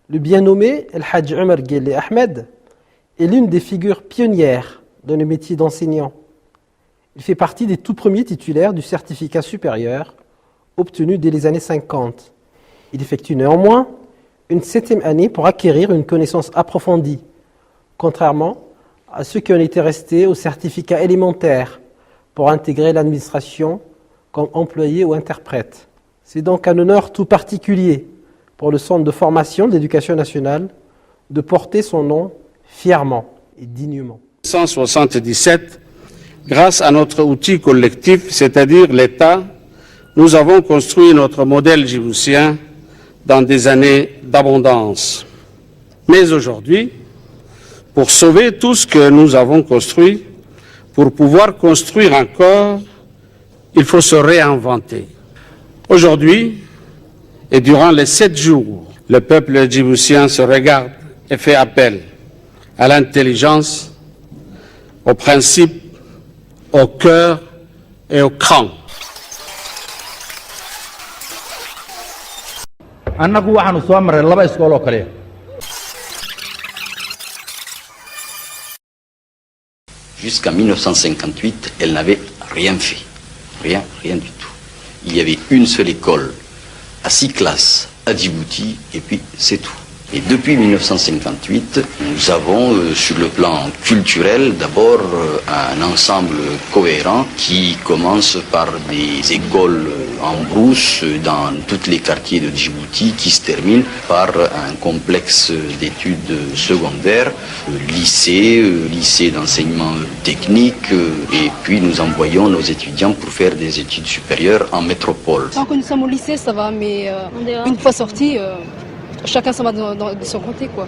Le bien nommé El Hadj Omar Guelleh Ahmed est l'une des figures pionnières dans le métier d'enseignant. Il fait partie des tout premiers titulaires du certificat supérieur obtenu dès les années 50. Il effectue néanmoins une 7e année pour acquérir une connaissance approfondie, contrairement à ceux qui ont été restés au certificat élémentaire pour intégrer l'administration comme employé ou interprète. C'est donc un honneur tout particulier pour le Centre de formation de l'Éducation nationale de porter son nom fièrement et dignement. 1977, grâce à notre outil collectif, c'est-à-dire l'État, nous avons construit notre modèle djiboutien dans des années d'abondance. Mais aujourd'hui, pour sauver tout ce que nous avons construit, pour pouvoir construire encore, il faut se réinventer. Aujourd'hui, et durant les 7 jours, le peuple djiboutien se regarde et fait appel à l'intelligence, au principe, au cœur et au cran. Jusqu'en 1958, elle n'avait rien fait. Rien du tout. Il y avait une seule école à 6 classes à Djibouti et puis c'est tout. Et depuis 1958, nous avons sur le plan culturel d'abord un ensemble cohérent qui commence par des écoles en brousse dans tous les quartiers de Djibouti qui se termine par un complexe d'études secondaires, lycée d'enseignement technique et puis nous envoyons nos étudiants pour faire des études supérieures en métropole. Tant que nous sommes au lycée, ça va, mais une fois sortis, chacun s'en va de son côté, quoi.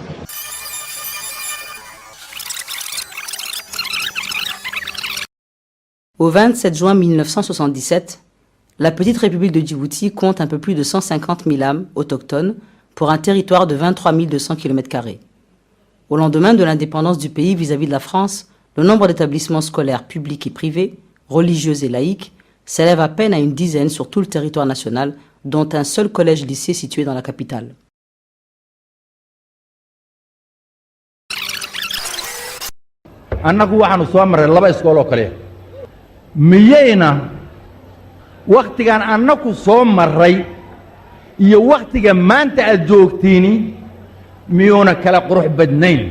Au 27 juin 1977, la petite République de Djibouti compte un peu plus de 150 000 âmes autochtones pour un territoire de 23 200 km². Au lendemain de l'indépendance du pays vis-à-vis de la France, le nombre d'établissements scolaires publics et privés, religieux et laïques, s'élève à peine à une dizaine sur tout le territoire national, dont un seul collège-lycée situé dans la capitale. annagu waxaanu soo maray 2 iskool oo kale miyayna waqtigan annagu soo maray iyo waqtiga maanta aad joogtiini miyuuna kala qurux badnayn.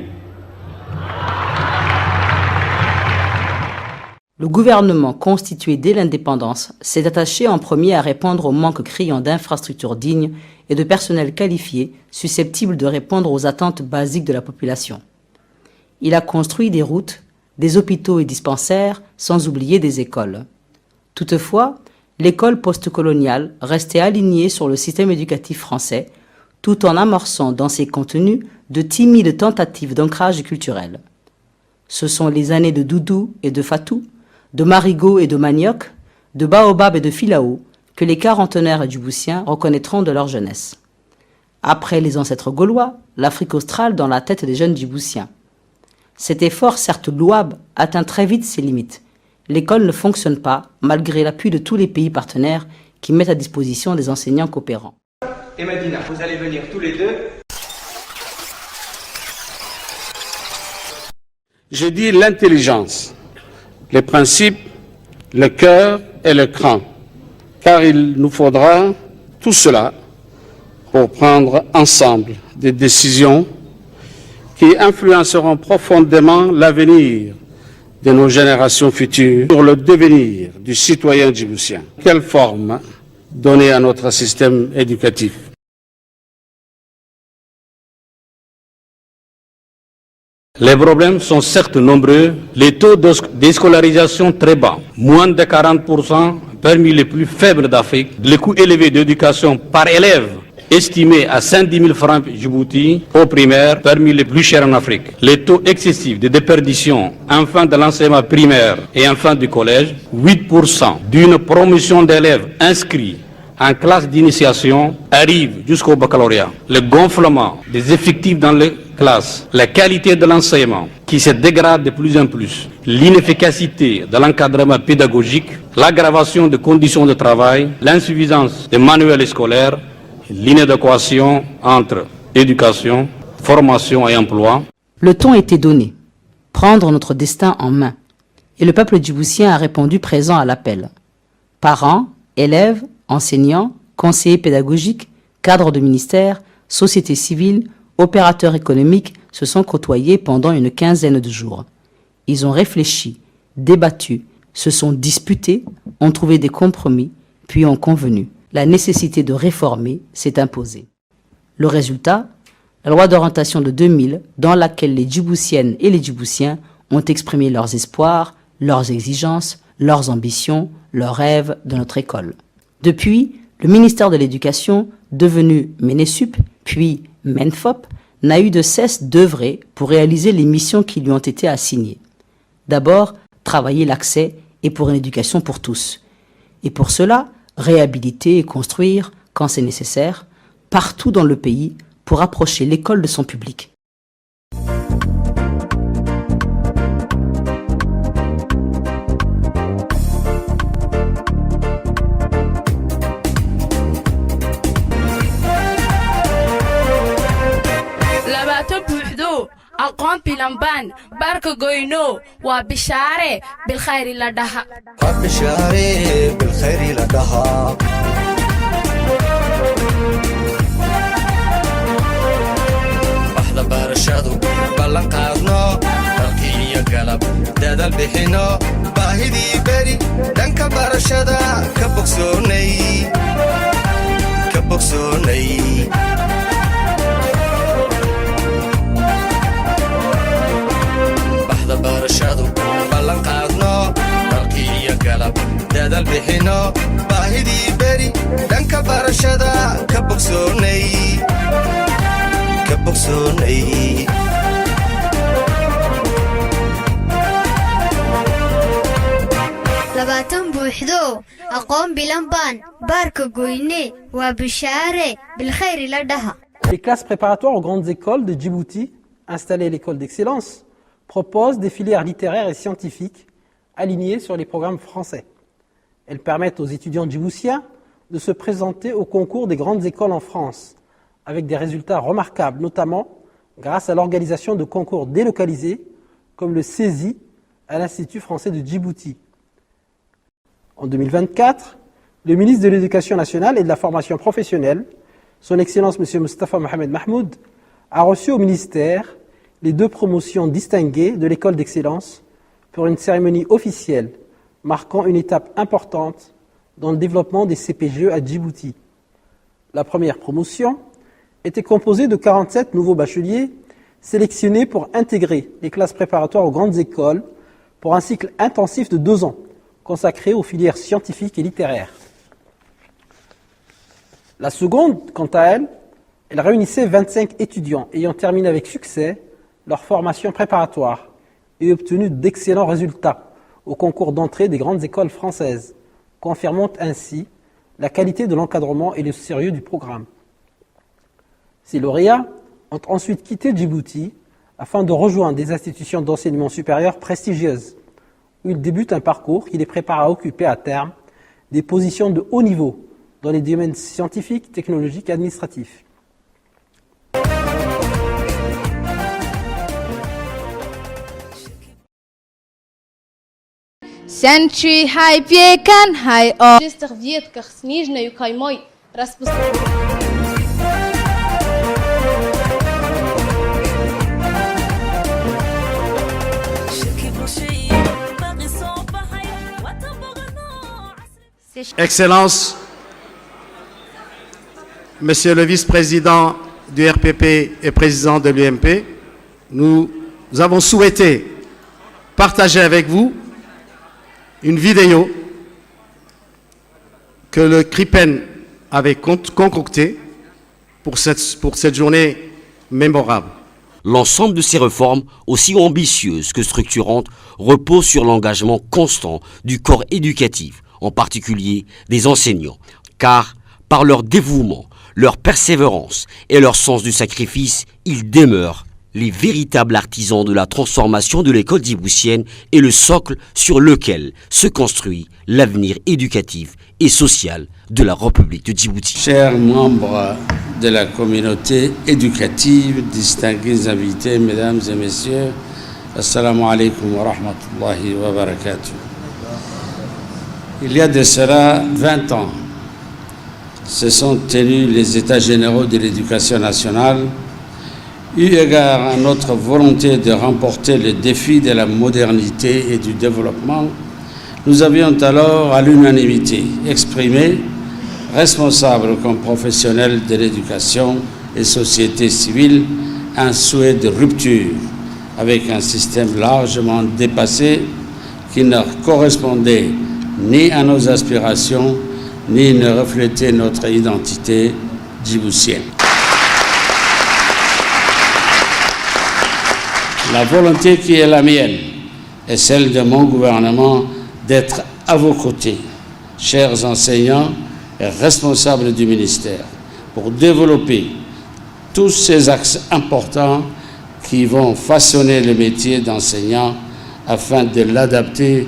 Le gouvernement constitué dès l'indépendance s'est attaché en premier à répondre au manque criant d'infrastructures dignes et de personnel qualifié susceptible de répondre aux attentes basiques de la population. Il a construit des routes, des hôpitaux et dispensaires, sans oublier des écoles. Toutefois, l'école postcoloniale restait alignée sur le système éducatif français, tout en amorçant dans ses contenus de timides tentatives d'ancrage culturel. Ce sont les années de Doudou et de Fatou, de Marigot et de Manioc, de Baobab et de Filao que les quarantenaires djiboutiens reconnaîtront de leur jeunesse. Après les ancêtres gaulois, l'Afrique australe dans la tête des jeunes djiboutiens. Cet effort, certes louable, atteint très vite ses limites. L'école ne fonctionne pas, malgré l'appui de tous les pays partenaires qui mettent à disposition des enseignants coopérants. Et Madina, vous allez venir tous les deux. J'ai dit l'intelligence, les principes, le cœur et le cran, car il nous faudra tout cela pour prendre ensemble des décisions qui influenceront profondément l'avenir de nos générations futures sur le devenir du citoyen djiboutien. Quelle forme donner à notre système éducatif? Les problèmes sont certes nombreux, les taux de déscolarisation très bas, moins de 40% parmi les plus faibles d'Afrique, les coûts élevés d'éducation par élève estimé à 110 000 francs Djibouti au primaire, parmi les plus chers en Afrique. Les taux excessifs de déperdition en fin de l'enseignement primaire et en fin du collège, 8% d'une promotion d'élèves inscrits en classe d'initiation arrive jusqu'au baccalauréat. Le gonflement des effectifs dans les classes, la qualité de l'enseignement qui se dégrade de plus en plus, l'inefficacité de l'encadrement pédagogique, l'aggravation des conditions de travail, l'insuffisance des manuels scolaires, l'inadéquation entre éducation, formation et emploi. Le ton était donné. Prendre notre destin en main. Et le peuple djiboutien a répondu présent à l'appel. Parents, élèves, enseignants, conseillers pédagogiques, cadres de ministère, société civile, opérateurs économiques se sont côtoyés pendant une quinzaine de jours. Ils ont réfléchi, débattu, se sont disputés, ont trouvé des compromis, puis ont convenu. La nécessité de réformer s'est imposée. Le résultat, la loi d'orientation de 2000, dans laquelle les Djiboutiennes et les Djiboutiens ont exprimé leurs espoirs, leurs exigences, leurs ambitions, leurs rêves de notre école. Depuis, le ministère de l'Éducation, devenu MENESUP, puis MENFOP, n'a eu de cesse d'œuvrer pour réaliser les missions qui lui ont été assignées. D'abord, travailler l'accès et pour une éducation pour tous. Et pour cela, réhabiliter et construire, quand c'est nécessaire, partout dans le pays pour approcher l'école de son public. aqoon bilanbaan baarka goyno waa bishaare bilkhayri la dhaha baxda barashadu ballan qaadno dalkii iyo galab dadal bixino baahidii beri dhanka barashada ka bogsoonay barashadu ballan qaadno dalkii iyo galab dadal bixino baahidii beri dhanka barashada ka bogsoonay labaatan buuxdo aqoon bilan baan baarka goyne waa bishaare bilkhayri la dhaha. Les classes préparatoires aux grandes écoles de Djibouti, installées à l'école d'excellence, proposent des filières littéraires et scientifiques alignées sur les programmes français. Elles permettent aux étudiants djiboutiens de se présenter au concours des grandes écoles en France, avec des résultats remarquables, notamment grâce à l'organisation de concours délocalisés, comme le CESI à l'Institut français de Djibouti. En 2024, le ministre de l'Éducation nationale et de la formation professionnelle, son Excellence M. Moustapha Mohamed Mahmoud, a reçu au ministère les 2 promotions distinguées de l'école d'excellence pour une cérémonie officielle marquant une étape importante dans le développement des CPGE à Djibouti. La première promotion était composée de 47 nouveaux bacheliers sélectionnés pour intégrer les classes préparatoires aux grandes écoles pour un cycle intensif de 2 ans consacré aux filières scientifiques et littéraires. La seconde, quant à elle, elle réunissait 25 étudiants ayant terminé avec succès leur formation préparatoire et obtenu d'excellents résultats au concours d'entrée des grandes écoles françaises, confirmant ainsi la qualité de l'encadrement et le sérieux du programme. Ces lauréats ont ensuite quitté Djibouti afin de rejoindre des institutions d'enseignement supérieur prestigieuses, où ils débutent un parcours qui les prépare à occuper à terme des positions de haut niveau dans les domaines scientifiques, technologiques et administratifs. Century high piekan high o. Juste viet car snige na yukai moi raspus. Excellences, Monsieur le vice-président du RPP et président de l'UMP, nous avons souhaité partager avec vous une vidéo que le CRIPEN avait concoctée pour cette journée mémorable. L'ensemble de ces réformes, aussi ambitieuses que structurantes, reposent sur l'engagement constant du corps éducatif, en particulier des enseignants, car par leur dévouement, leur persévérance et leur sens du sacrifice, ils demeurent les véritables artisans de la transformation de l'école djiboutienne et le socle sur lequel se construit l'avenir éducatif et social de la République de Djibouti. Chers membres de la communauté éducative, distingués invités, mesdames et messieurs, assalamu alaikum wa rahmatullahi wa barakatuh. Il y a de cela 20 ans, se sont tenus les États généraux de l'éducation nationale. Eu égard à notre volonté de remporter le défi de la modernité et du développement, nous avions alors à l'unanimité exprimé, responsables comme professionnels de l'éducation et société civile, un souhait de rupture avec un système largement dépassé qui ne correspondait ni à nos aspirations, ni ne reflétait notre identité djiboutienne. La volonté qui est la mienne et celle de mon gouvernement d'être à vos côtés, chers enseignants et responsables du ministère, pour développer tous ces axes importants qui vont façonner le métier d'enseignant afin de l'adapter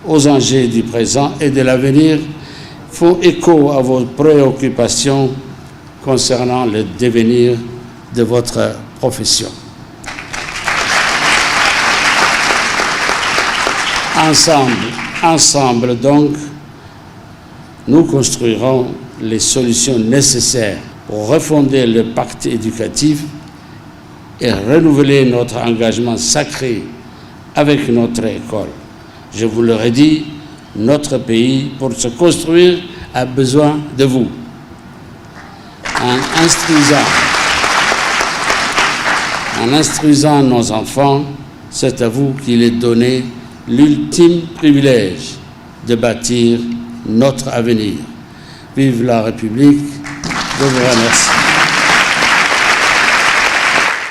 aux enjeux du présent et de l'avenir, font écho à vos préoccupations concernant le devenir de votre profession. Ensemble donc, nous construirons les solutions nécessaires pour refonder le pacte éducatif et renouveler notre engagement sacré avec notre école. Je vous le redis, notre pays, pour se construire, a besoin de vous. En instruisant nos enfants, c'est à vous qu'il est donné l'ultime privilège de bâtir notre avenir. Vive la République, je vous remercie.